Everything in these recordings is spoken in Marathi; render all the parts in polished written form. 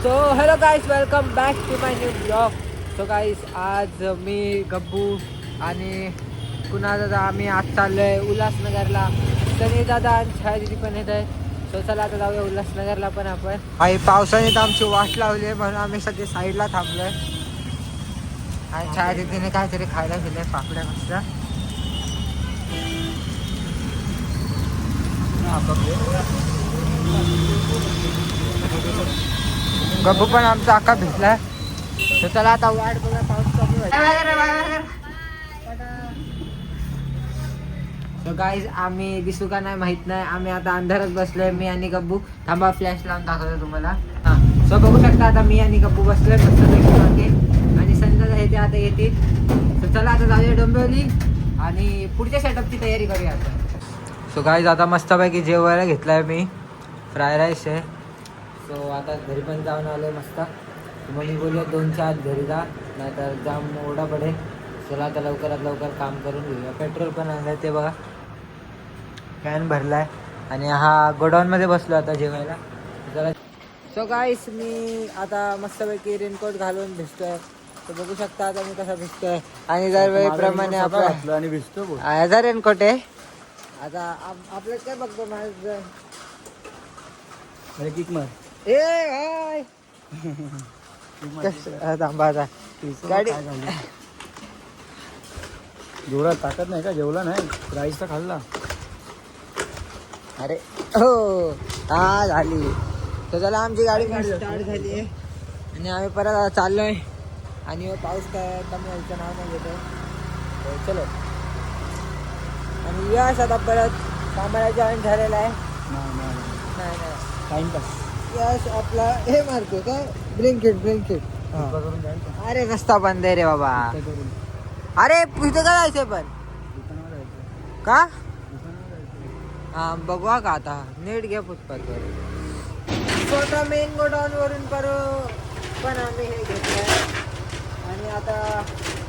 So hello guys, welcome back to my new blog. So guys, आज मी गब्बू आणि कुणाल दादा आम्ही आज चाललोय उल्हासनगरला. सनी दादा आणि छायादीदी पण येत आहे. सो चला आता जाऊया उल्हासनगरला पण आपण. आई पावसाने तर आमची वाट लावली आहे म्हणून आम्ही सगळे साईडला थांबलोय. आणि छायादीदीने काहीतरी खायला दिलंय, पापड्या मस्त. गब्बू पण आमचा अख्खा भिजलाय. तर चला आता वाट बघा, पाऊस कमी व्हायचा. तर गाईज, आम्ही दिसू का नाही माहित नाही. आम्ही आता अंधारात बसलोय, मी आणि गब्बू. थांबा, फ्लॅश लावून दाखवतो तुम्हाला. हा, सो बघू शकता आता मी आणि गब्बू बसलोय मस्तपैकी मागे. आणि संध्याकाळ हे ते आता येतील. तर चला आता जाऊया डोंबिवली आणि पुढच्या सेटअपची तयारी करूया आता. सो गाईज, आता मस्तपैकी जेवायला घेतलाय मी. फ्राय राईस आहे. सो आता घरी पण जाऊन आलो आहे मस्त. मग मी बोललो 2च्या आत घरी जा, नाहीतर जाम ओढा पडेल. चला आता लवकरात लवकर काम करून घेऊया. पेट्रोल पण आणलं ते बघा, कॅन भरलाय. आणि हा गोडाऊनमध्ये बसलो आता जेवायला. जरा सो गाईस, मी आता मस्तपैकी रेनकोट घालून भिजतोय. तर बघू शकता आता मी कसा भिजतोय. आणि दरवेळीप्रमाणे आपला आणि भिजतो ह्याचा रेनकोट आहे. आता आपलं काय बघतो माझं किक मार. ए हाय थांबा आता गाडी जोरात ताकद नाही का? जेवला नाही, राईस तर खाल्ला. अरे हो, हा झाली. तर चला, आमची गाडी स्टार्ट झाली आहे आणि आम्ही परत चाललोय. आणि पाऊस काय कमी व्हायचं नाव नाही घेतोय. चलो. आणि यश आता परत कामाला जॉईन झालेला आहे. नाही टाइमपास. यश आपला हे मारतो काय, ब्लिंकिट. अरे रस्ता बंद आहे रे बाबा. अरे इथं काय जायचंय पण का? हा, बघवा का आता नीट घ्या फुटपाथवर. छोटा मेन गोडाऊन वरून पण आम्ही हे घेतलंय. आणि आता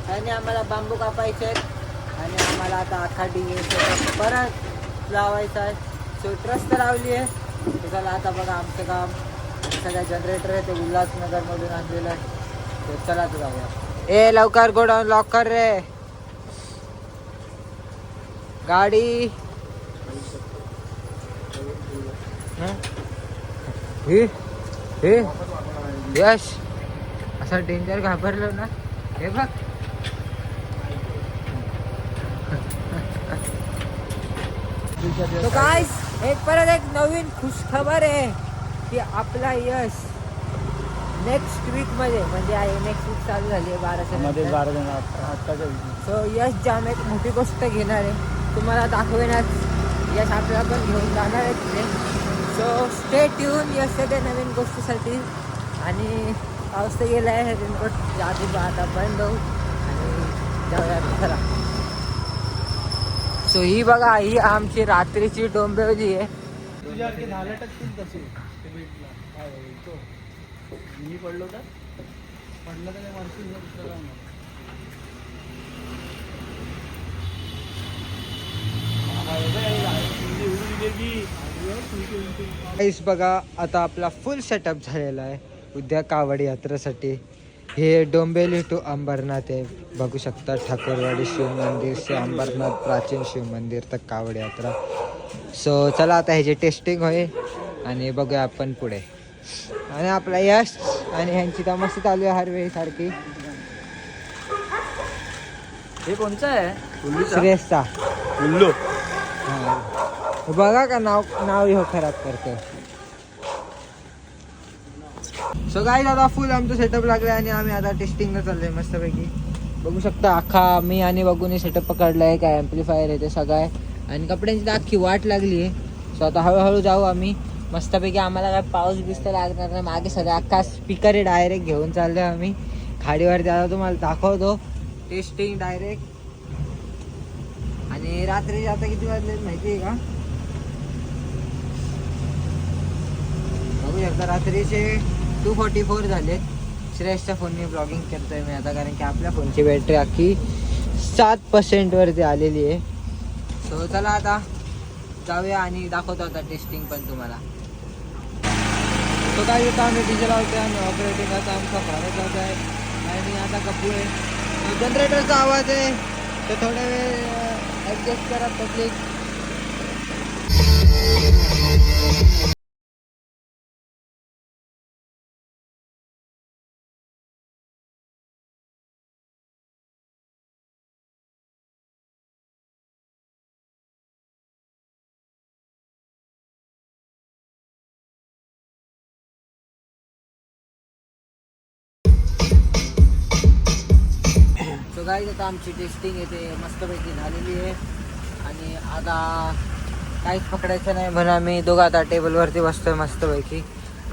त्याने आम्हाला बांबू कापायचे आहेत आणि आम्हाला आता अख्खा परत लावायचा आहे. सो ट्रस्ट लावली आहे. त्याला आता बघा आमचं काम सगळ्या जनरेटर आहे ते उल्हासनगरमधून आणलेलं आहे. तर चला तर जाऊया. ए लवकर गोडाऊन लॉक कर रे. गाडी हे यश असं डेंजर घाबरलो ना. हे बघ, तो गाइस परत एक नवीन खुशखबर आहे की आपला यश नेक्स्ट वीक मध्ये, म्हणजे नेक्स्ट वीक चालू झाली आहे 12 सो यश जाम एक मोठी गोष्ट घेणार आहे. तुम्हाला दाखवेनच. यश आपल्याला पण घेऊन जाणार आहे तिथे. सो स्टे ट्यून यशच्या नवीन गोष्टीसाठी. आणि पाऊस तर गेला आहे, रेनकोट आधी आता बंद होऊ आणि जाऊया खरा. सो ही बघा, ही आमची रात्रीची डोंबिवली आहे. तुझ्यासारखे झालं टक्के तसे मी पडलो तर मारशील ना दुसरं गाईस बघा, आता आपला फुल सेटअप झालेला आहे उद्या कावड यात्रेसाठी. हे डोंबिवली टू अंबरनाथ आहे. बघू शकता, ठाकूरवाडी शिव मंदिर से अंबरनाथ प्राचीन शिव मंदिर तक कावड यात्रा. सो चला आता ह्याची टेस्टिंग होईल आणि बघूया आपण पुढे. आणि आपला यश आणि ह्यांची तमाशी चालू आहे हरवेळी सारखी. हे कोणचं आहे? श्रेयसचा उल्लू. बघा का नाव ह्यो खराब करतो. सो गाईज, आता फुल आमचं सेटअप लागलं आणि आम्ही आता टेस्टिंगला चाललोय मस्तपैकी. बघू शकता, अख्खा मी आणि बघून सेटअप पकडलाय. काय ॲम्प्लिफायर आहे ते सगळं आहे. आणि कपड्यांची तर अख्खी वाट लागली आहे. सो आता हळूहळू जाऊ आम्ही मस्तपैकी. आम्हाला काय पाऊस बिस्त लागणार नाही. मागे सगळा अख्खा स्पीकर आहे डायरेक्ट घेऊन चाललोय आम्ही खाडीवरती. आता तुम्हाला दाखवतो टेस्टिंग डायरेक्ट. आणि रात्री आता किती वाजले माहिती आहे का? बघू शकता, रात्रीचे 2:44 झाले. श्रेयसच्या फोनने ब्लॉगिंग करतोय मी आता, कारण की आपल्या फोनची बॅटरी अख्खी 7% वरती आलेली आहे. सो चला आता जाऊया आणि दाखवतो आता टेस्टिंग पण तुम्हाला. तो काय येतो आम्ही डीजे लावतोय आणि ऑपरेटिंगचा आमचा भारत लावत आहे आणि आता गप्पू आहे जनरेटरचा आवाज आहे तर थोडा वेळ ॲडजस्ट करा पब्लिक. सो गाईज आता आमची टेस्टिंग येते मस्तपैकी झालेली आहे आणि आता काहीच पकडायचं नाही म्हणून आम्ही दोघं आता टेबलवरती बसतोय मस्तपैकी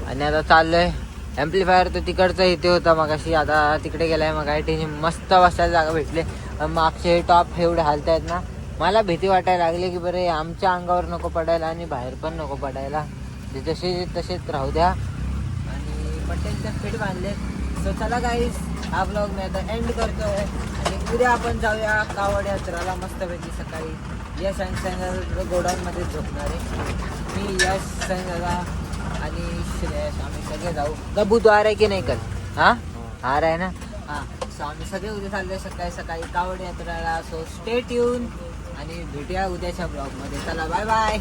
आणि आता चाललोय. ॲम्प्लिफायर तर तिकडचं इथे होता मगाशी, आता तिकडे गेलाय. मग काही टेन्शन मस्त बसायला जागा भेटले. मागचे टॉप एवढे हालत आहेत ना, मला भीती वाटायला लागली की बरे आमच्या अंगावर नको पडायला आणि बाहेर पण नको पडायला, जसे तसेच राहू द्या. आणि पटेलचे फिट बांधले. सो चला गाईस हा ब्लॉग मी आता एंड करतोय आणि उद्या आपण जाऊया कावड यात्राला मस्तपैकी सकाळी. यश आणि संघ गोडाऊनमध्ये झोपणार आहे. मी यश संघाला आणि श्रेयस आम्ही सगळे जाऊ. गबू तो आ रहा है की नाही कल? हां आ रहा है ना. हां सो आम्ही सगळे उद्या चाललोय सकाळी सकाळी कावड यात्रेला. सो स्टे ट्यून आणि भेटूया उद्याच्या ब्लॉगमध्ये. चला बाय बाय.